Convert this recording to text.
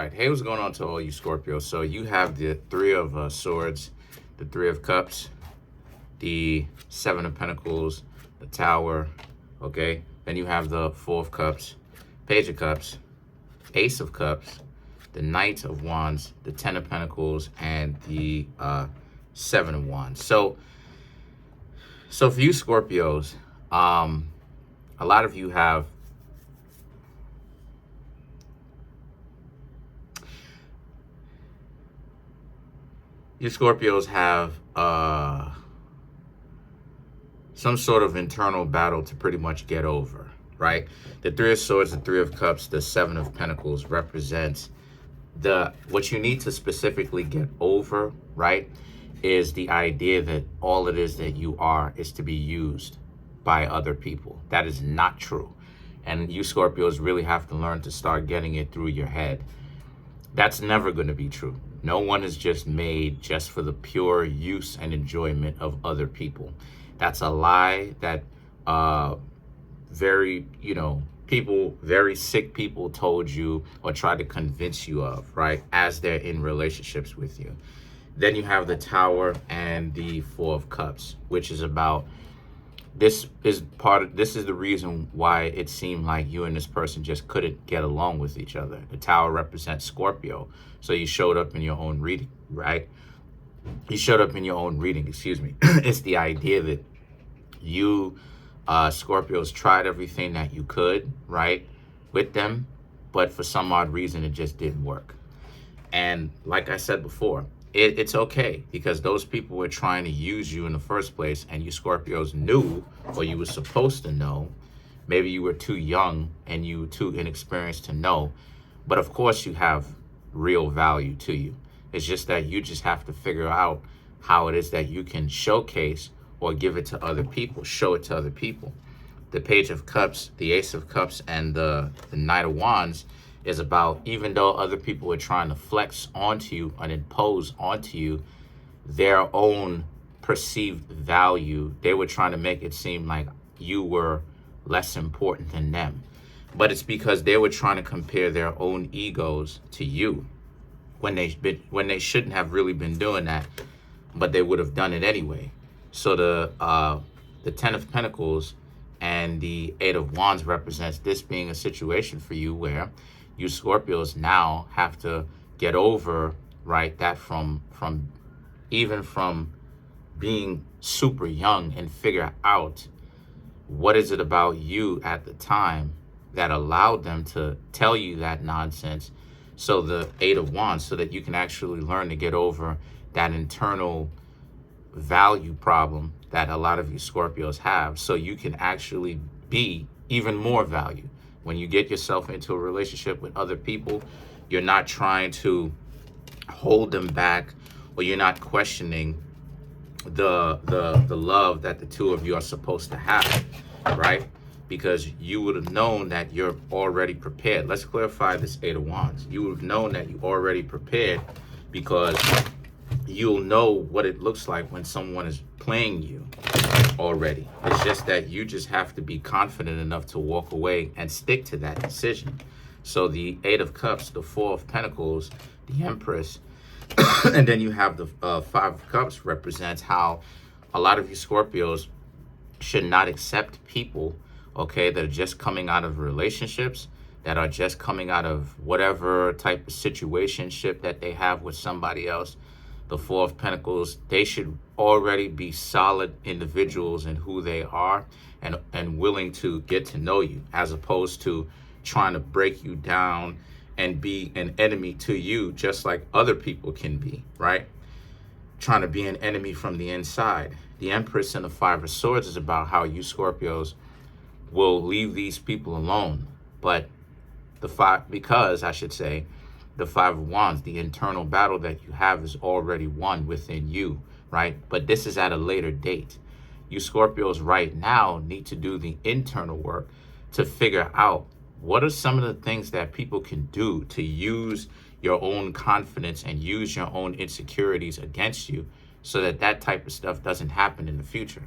All right, hey, what's going on to all you Scorpios? So you have the Three of Swords, the Three of Cups, the Seven of Pentacles, the Tower, okay? Then you have the Four of Cups, Page of Cups, Ace of Cups, the Knight of Wands, the Ten of Pentacles, and the Seven of Wands. So for you Scorpios, a lot of you have Scorpios have some sort of internal battle to pretty much get over, right? The Three of Swords, the Three of Cups, the Seven of Pentacles represents what you need to specifically get over, right? Is the idea that all it is that you are is to be used by other people. That is not true. And you Scorpios really have to learn to start getting it through your head. That's never going to be true. No one is just made just for the pure use and enjoyment of other people. That's a lie that very sick people told you or tried to convince you of, right? As they're in relationships with you. Then you have the Tower and the Four of Cups, which is about this is the reason why it seemed like you and this person just couldn't get along with each other. The Tower represents Scorpio. So you showed up in your own reading, right? You showed up in your own reading, excuse me. It's the idea that you, Scorpios, tried everything that you could, right, with them, but for some odd reason, it just didn't work. And like I said before, it's okay, because those people were trying to use you in the first place, and you Scorpios knew, or you were supposed to know. Maybe you were too young and you were too inexperienced to know, but of course you have real value to you. It's just that you just have to figure out how it is that you can showcase or give it to other people, show it to other people. The Page of Cups, the Ace of Cups, and the Knight of Wands is about, even though other people were trying to flex onto you and impose onto you their own perceived value, they were trying to make it seem like you were less important than them. But it's because they were trying to compare their own egos to you when they shouldn't have really been doing that, but they would have done it anyway. So the Ten of Pentacles and the Eight of Wands represents this being a situation for you where you Scorpios now have to get over, right, that from being super young, and figure out what is it about you at the time that allowed them to tell you that nonsense. So the Eight of Wands, so that you can actually learn to get over that internal value problem that a lot of you Scorpios have, so you can actually be even more value. When you get yourself into a relationship with other people, you're not trying to hold them back, or you're not questioning the love that the two of you are supposed to have, right? Because you would have known that you're already prepared. Let's clarify this Eight of Wands. You would have known that you're already prepared, because you'll know what it looks like when someone is playing you already. It's just that you just have to be confident enough to walk away and stick to that decision. So the Eight of Cups, the Four of Pentacles, the Empress, and then you have the Five of Cups represents how a lot of you Scorpios should not accept people, okay, that are just coming out of relationships, that are just coming out of whatever type of situationship that they have with somebody else. The Four of Pentacles, they should already be solid individuals in who they are, and willing to get to know you, as opposed to trying to break you down and be an enemy to you, just like other people can be, right? Trying to be an enemy from the inside. The Empress and the Five of Swords is about how you Scorpios will leave these people alone. But the Five of Wands, the internal battle that you have is already won within you, right? But this is at a later date. You Scorpios right now need to do the internal work to figure out what are some of the things that people can do to use your own confidence and use your own insecurities against you, so that that type of stuff doesn't happen in the future.